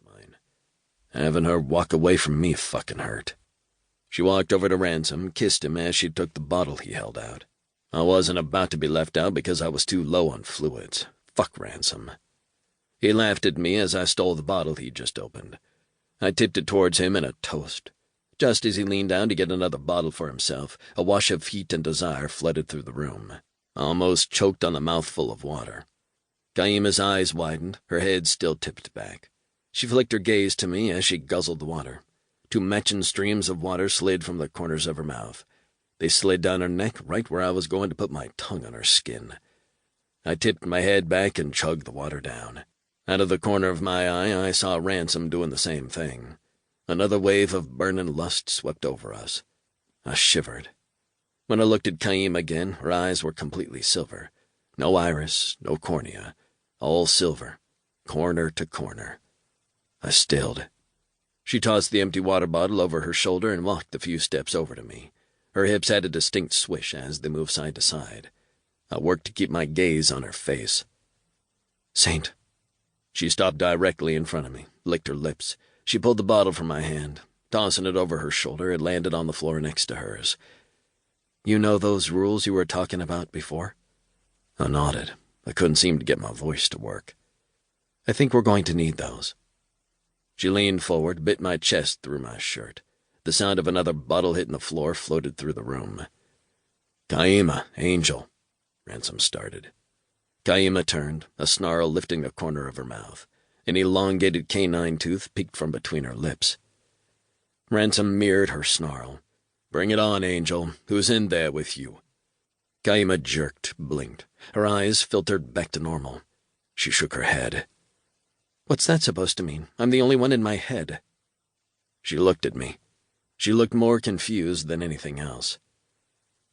Mine. Having her walk away from me fucking hurt. She walked over to Ransom, kissed him as she took the bottle he held out. I wasn't about to be left out because I was too low on fluids. Fuck Ransom. He laughed at me as I stole the bottle he'd just opened. I tipped it towards him in a toast. Just as he leaned down to get another bottle for himself, a wash of heat and desire flooded through the room. I almost choked on the mouthful of water. Kiema's eyes widened, her head still tipped back. She flicked her gaze to me as she guzzled the water. Two matching streams of water slid from the corners of her mouth. They slid down her neck right where I was going to put my tongue on her skin. I tipped my head back and chugged the water down. Out of the corner of my eye, I saw Ransom doing the same thing. Another wave of burning lust swept over us. I shivered. When I looked at Kiema again, her eyes were completely silver. No iris, no cornea. All silver, corner to corner. I stilled. She tossed the empty water bottle over her shoulder and walked a few steps over to me. Her hips had a distinct swish as they moved side to side. I worked to keep my gaze on her face. "Saint." She stopped directly in front of me, licked her lips. She pulled the bottle from my hand. Tossing it over her shoulder, it landed on the floor next to hers. "You know those rules you were talking about before?" I nodded. I couldn't seem to get my voice to work. "I think we're going to need those." She leaned forward, bit my chest through my shirt. The sound of another bottle hitting the floor floated through the room. "Kiema, Angel," Ransom started. Kiema turned, a snarl lifting the corner of her mouth. An elongated canine tooth peeked from between her lips. Ransom mirrored her snarl. "Bring it on, Angel. Who's in there with you?" Kiema jerked, blinked. Her eyes filtered back to normal. She shook her head. "What's that supposed to mean? I'm the only one in my head." She looked at me. She looked more confused than anything else.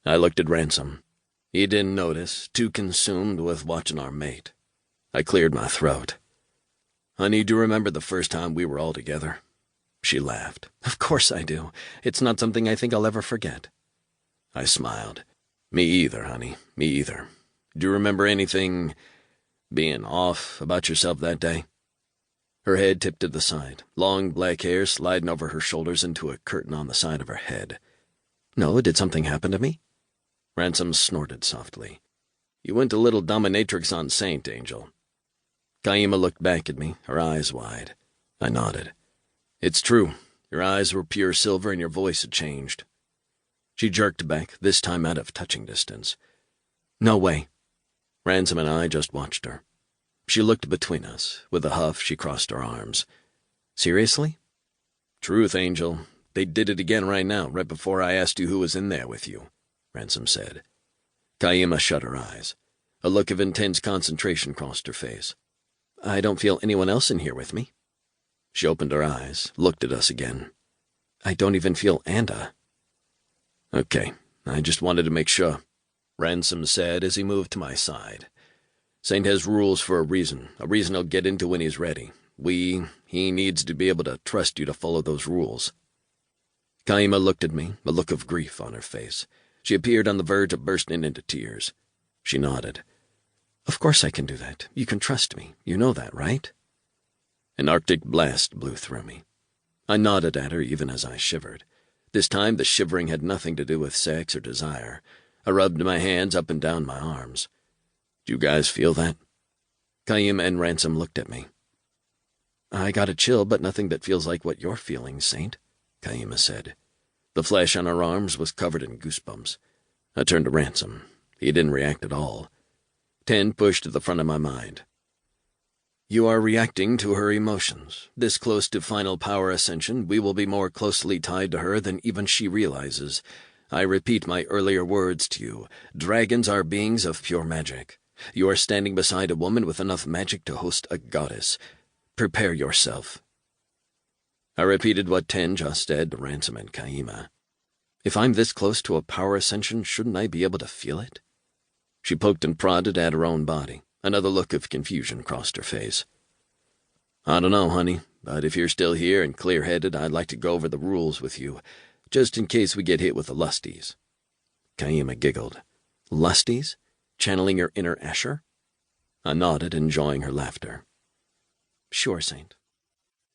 I looked at Ransom. He didn't notice, too consumed with watching our mate. I cleared my throat. "Honey, do you remember the first time we were all together?" She laughed. "Of course I do. It's not something I think I'll ever forget." I smiled. "Me either, honey. Me either. Do you remember anything being off about yourself that day?" Her head tipped to the side, long black hair sliding over her shoulders into a curtain on the side of her head. "No, did something happen to me?" Ransom snorted softly. "You went a little dominatrix on Saint, Angel." Kiema looked back at me, her eyes wide. I nodded. "It's true. Your eyes were pure silver and your voice had changed." She jerked back, this time out of touching distance. "No way." Ransom and I just watched her. She looked between us. With a huff, she crossed her arms. "Seriously?" "Truth, Angel. They did it again right now, right before I asked you who was in there with you," Ransom said. Kiema shut her eyes. A look of intense concentration crossed her face. "I don't feel anyone else in here with me." She opened her eyes, looked at us again. "I don't even feel Anda." "Okay, I just wanted to make sure," Ransom said as he moved to my side. "Saint has rules for a reason he'll get into when he's ready. He needs to be able to trust you to follow those rules." Kiema looked at me, a look of grief on her face. She appeared on the verge of bursting into tears. She nodded. "Of course I can do that. You can trust me. You know that, right?" An arctic blast blew through me. I nodded at her even as I shivered. This time the shivering had nothing to do with sex or desire. I rubbed my hands up and down my arms. "Do you guys feel that?" Kiema and Ransom looked at me. "I got a chill, but nothing that feels like what you're feeling, Saint," Kiema said. The flesh on her arms was covered in goosebumps. I turned to Ransom. He didn't react at all. 10 pushed to the front of my mind. "You are reacting to her emotions. This close to final power ascension, we will be more closely tied to her than even she realizes. I repeat my earlier words to you. Dragons are beings of pure magic. You are standing beside a woman with enough magic to host a goddess. Prepare yourself." I repeated what 10 just said to Ransom and Kiema. "If I'm this close to a power ascension, shouldn't I be able to feel it?" She poked and prodded at her own body. Another look of confusion crossed her face. "I don't know, honey, but if you're still here and clear-headed, I'd like to go over the rules with you, just in case we get hit with the lusties." Kiema giggled. "Lusties? Channeling your inner Asher?" I nodded, enjoying her laughter. "Sure, Saint.